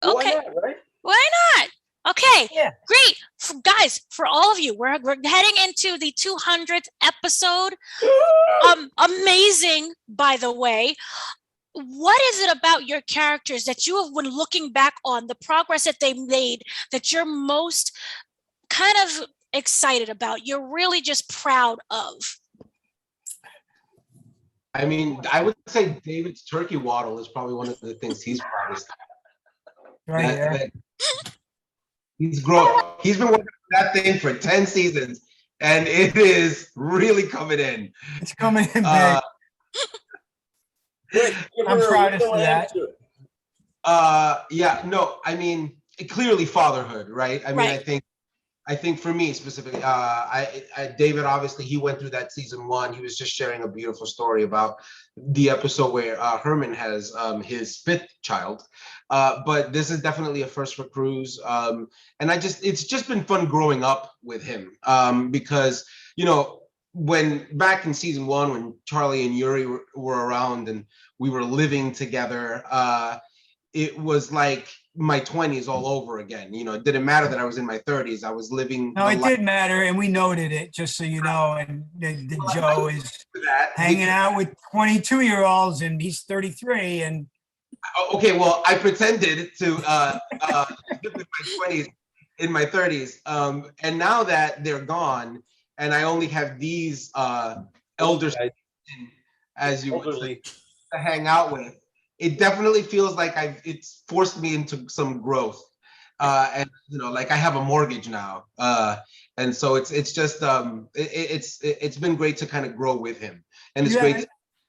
Well, why Okay. not, right? Why not? Okay, Yeah. great. Guys, for all of you, we're heading into the 200th episode. Amazing, by the way. What is it about your characters that you have, when looking back on the progress that they made, that you're most kind of excited about? You're really just proud of? I mean, I would say David's turkey waddle is probably one of the things he's proudest of. Right here. He's grown. He's been working on that thing for 10 seasons, and it is really coming in. It's coming in big. I'm proud of that. Yeah, no, I mean, clearly fatherhood, right? I mean, Right. I think for me specifically, David, obviously, he went through that season 1. He was just sharing a beautiful story about the episode where Herman has his 5th child. But this is definitely a first for Cruz. And it's just been fun growing up with him because, you know, when back in season 1, when Charlie and Yuri were around and we were living together, it was like my 20s all over again. You know, it didn't matter that I was in my 30s. I was living. No, it did matter, and we noted it, just so you know. And the Joe is hanging out with 22-year-olds, and he's 33. And okay, well, I pretended to live in my 20s, in my 30s, and now that they're gone, and I only have these elders, as you would say, to hang out with. It definitely feels like it's forced me into some growth. And you know, like I have a mortgage now. And so it's just it's been great to kind of grow with him. And it's great to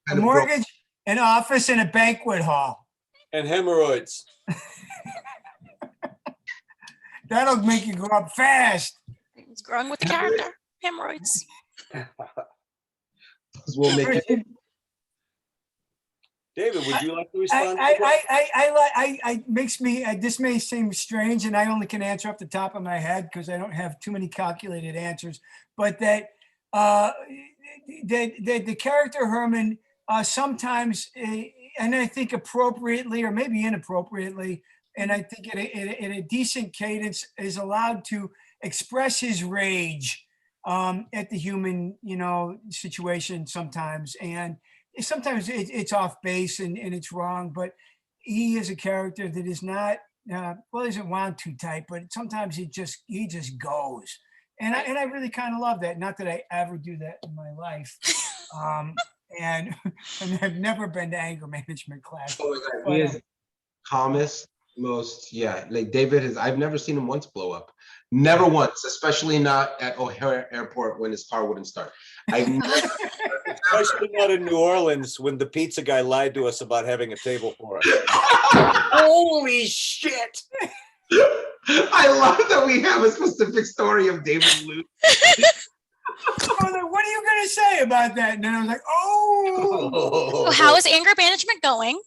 kind a mortgage, an office, and a banquet hall. And hemorrhoids. That'll make you grow up fast. It's growing with the character. Hemorrhoids. We'll make it. David, would you like to respond? Makes me, this may seem strange, and I only can answer off the top of my head because I don't have too many calculated answers, but that the character Herman sometimes, and I think appropriately or maybe inappropriately, and I think in a decent cadence, is allowed to express his rage at the human, situation sometimes. And sometimes it's off base and it's wrong, but he is a character that is not, isn't want to type, but sometimes he just goes. And I really kind of love that. Not that I ever do that in my life. And I've never been to anger management class. Oh my God, he is calmest, most, like David I've never seen him once blow up. Never once, especially not at O'Hare Airport when his car wouldn't start. Especially not in New Orleans when the pizza guy lied to us about having a table for us. Holy shit! I love that we have a specific story of David Luke. I was like, what are you going to say about that? And then I was like, So how is anger management going?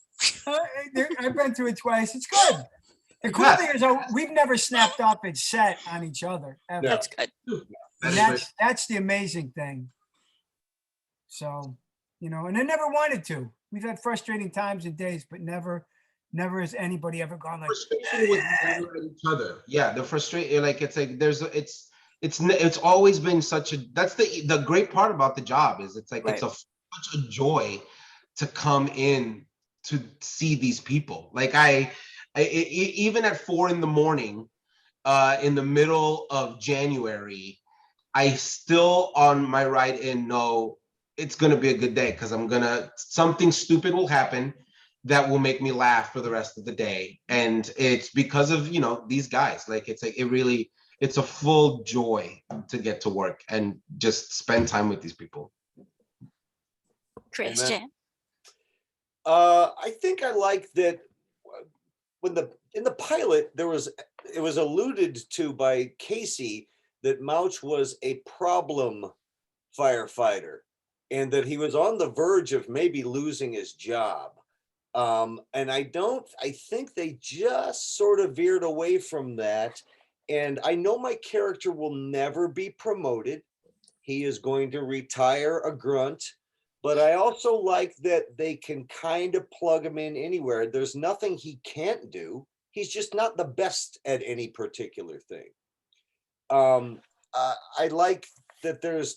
I've been through it twice. It's good. The cool thing is we've never snapped up and set on each other ever. That's good. And that's the amazing thing. So, and I never wanted to. We've had frustrating times and days, but never has anybody ever gone like frustration with each other. Yeah, the frustration, like it's like it's always been such a, that's the great part about the job is it's like it's such a joy to come in to see these people. Like even at 4 a.m, in the middle of January, I still on my ride in know it's gonna be a good day because something stupid will happen that will make me laugh for the rest of the day, and it's because of these guys. Like it's a full joy to get to work and just spend time with these people. Christian, I think I like that in the pilot it was alluded to by Casey that Mouch was a problem firefighter and that he was on the verge of maybe losing his job. And I think they just sort of veered away from that. And I know my character will never be promoted. He is going to retire a grunt, but I also like that they can kind of plug him in anywhere. There's nothing he can't do. he's just not the best at any particular thing. I like that there's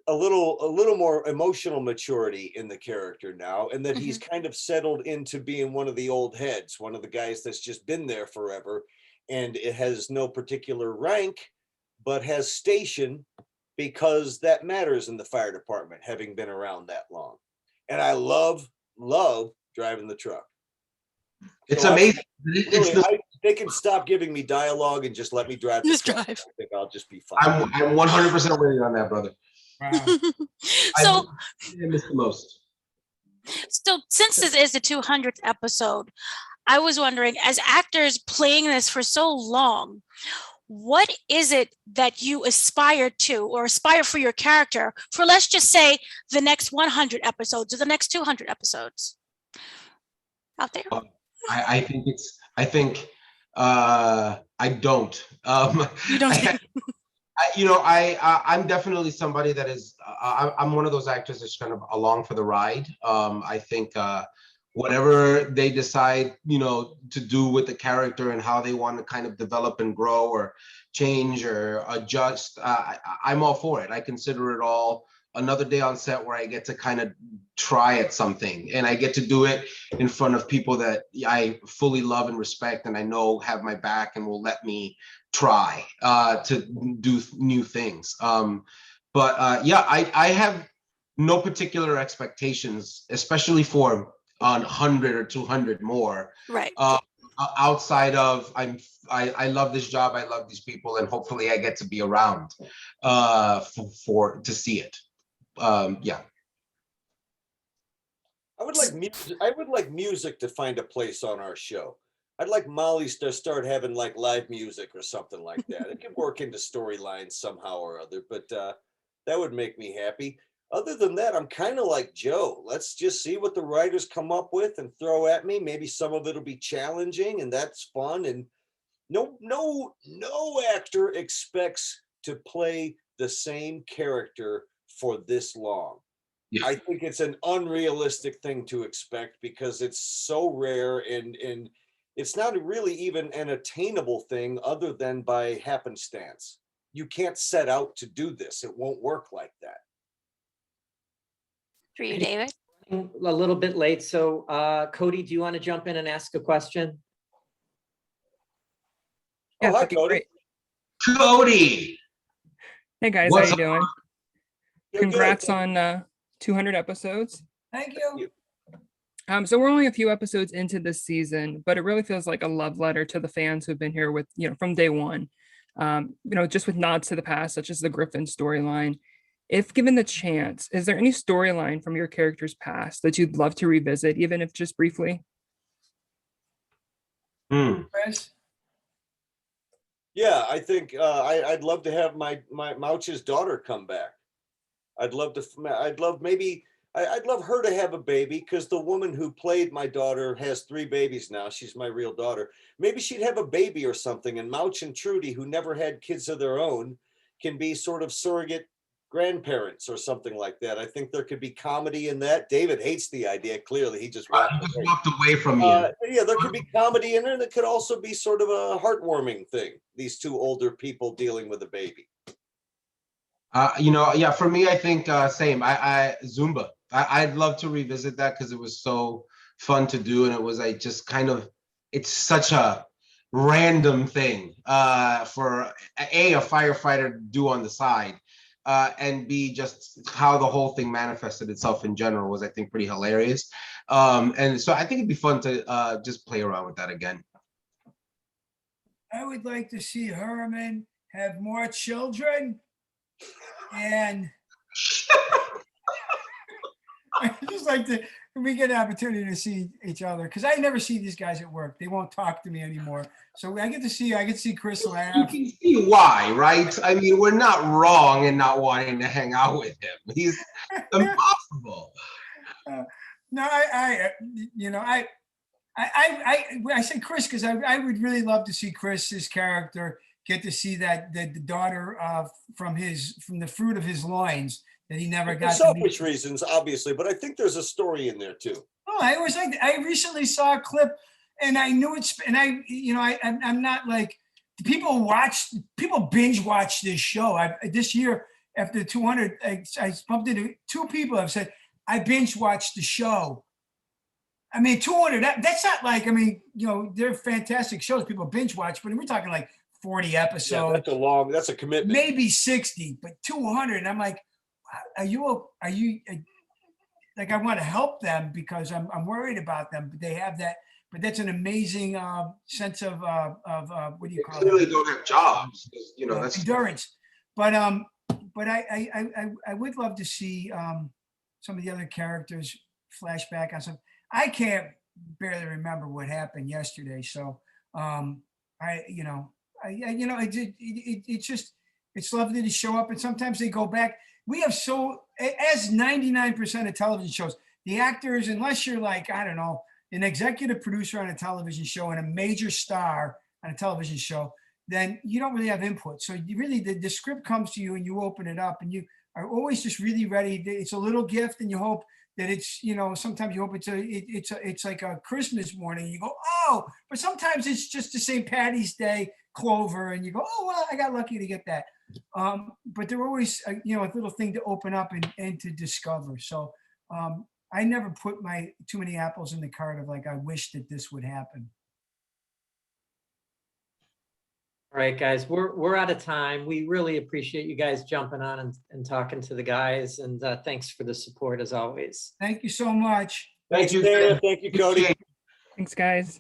a little more emotional maturity in the character now, and that he's kind of settled into being one of the old heads, one of the guys that's just been there forever, and it has no particular rank, but has station, because that matters in the fire department, having been around that long. And I love driving the truck. It's So amazing. they can stop giving me dialogue and just let me drive. Just truck. drive. I think I'll just be fine. I'm 100% with you on that, brother. Wow. So, I miss the most. so since this is the 200th episode, I was wondering, as actors playing this for so long, what is it that you aspire to, or aspire for your character for, let's just say, the next 100 episodes or the next 200 episodes out there? I think I don't. You don't think? I'm definitely somebody that is, I'm one of those actors that's kind of along for the ride. I think whatever they decide, to do with the character and how they want to kind of develop and grow or change or adjust, I'm all for it. I consider it all another day on set where I get to kind of try at something, and I get to do it in front of people that I fully love and respect, and I know have my back and will let me try to do new things. I have no particular expectations, especially for 100 or 200 more. Right. Outside of I love this job, I love these people, and hopefully I get to be around to see it. Yeah. I would like music to find a place on our show. I'd like Molly's to start having like live music or something like that. It could work into storylines somehow or other, but that would make me happy. Other than that, I'm kind of like Joe. Let's just see what the writers come up with and throw at me. Maybe some of it'll be challenging, and that's fun. And no actor expects to play the same character for this long. Yeah. I think it's an unrealistic thing to expect, because it's so rare, and it's not really even an attainable thing other than by happenstance. You can't set out to do this. It won't work like that. For you, David? A little bit late. So Cody, do you want to jump in and ask a question? Oh, hi, that'd be Cody. great. Cody. Hey guys, What's how you doing? You're good. Congrats on 200 episodes. Thank you. So we're only a few episodes into this season, but it really feels like a love letter to the fans who've been here with, from day one. Just with nods to the past, such as the Griffin storyline. If given the chance, is there any storyline from your character's past that you'd love to revisit, even if just briefly? Chris? Yeah, I think I'd love to have my Mouch's daughter come back. I'd love her to have a baby, because the woman who played my daughter has 3 babies now. She's my real daughter. Maybe she'd have a baby or something, and Mouch and Trudy, who never had kids of their own, can be sort of surrogate grandparents or something like that. I think there could be comedy in that. David hates the idea. Clearly, he just walked away from you. Yeah, there could be comedy in it, and it could also be sort of a heartwarming thing. These 2 older people dealing with a baby. For me, I think same. I Zumba. I'd love to revisit that, because it was so fun to do, and it was it's such a random thing for a firefighter to do on the side, and B, just how the whole thing manifested itself in general was, I think, pretty hilarious. And so I think it'd be fun to just play around with that again. I would like to see Herman have more children, and I just like to, we get an opportunity to see each other, because I never see these guys at work. They won't talk to me anymore. So I get to see Chris laugh. You can see why, right? I mean, we're not wrong in not wanting to hang out with him. He's impossible. No, I say Chris because I would really love to see Chris's character get to see that the daughter from the fruit of his loins that he never got. For selfish reasons, obviously, but I think there's a story in there too. Oh, I recently saw a clip and I knew it's, and I'm not like, people binge watch this show. This year after 200, I bumped into 2 people have said, I binge watched the show. I mean, 200, that's not like, I mean, they're fantastic shows people binge watch, but we're talking like 40 episodes. Yeah, that's a commitment. Maybe 60, but 200. And I'm like, are you like, I want to help them because I'm worried about them, but they have that, but that's an amazing sense of what do you call it? They clearly don't have jobs, that's endurance. But I would love to see some of the other characters flash back on some. I can't barely remember what happened yesterday, so it's just, it's lovely to show up, and sometimes they go back. We have as 99% of television shows, the actors, unless you're like, I don't know, an executive producer on a television show and a major star on a television show, then you don't really have input. So you really, the script comes to you and you open it up and you are always just really ready. It's a little gift and you hope that it's, sometimes you hope it's like a Christmas morning. You go, oh, but sometimes it's just the St. Patty's Day clover and you go, oh, well, I got lucky to get that. But they're always, a little thing to open up and to discover. So I never put too many apples in the cart of like, I wish that this would happen. All right, guys, we're out of time. We really appreciate you guys jumping on and talking to the guys, and thanks for the support as always. Thank you so much. Thank you, Dana. Thank you, Cody. Thanks, guys.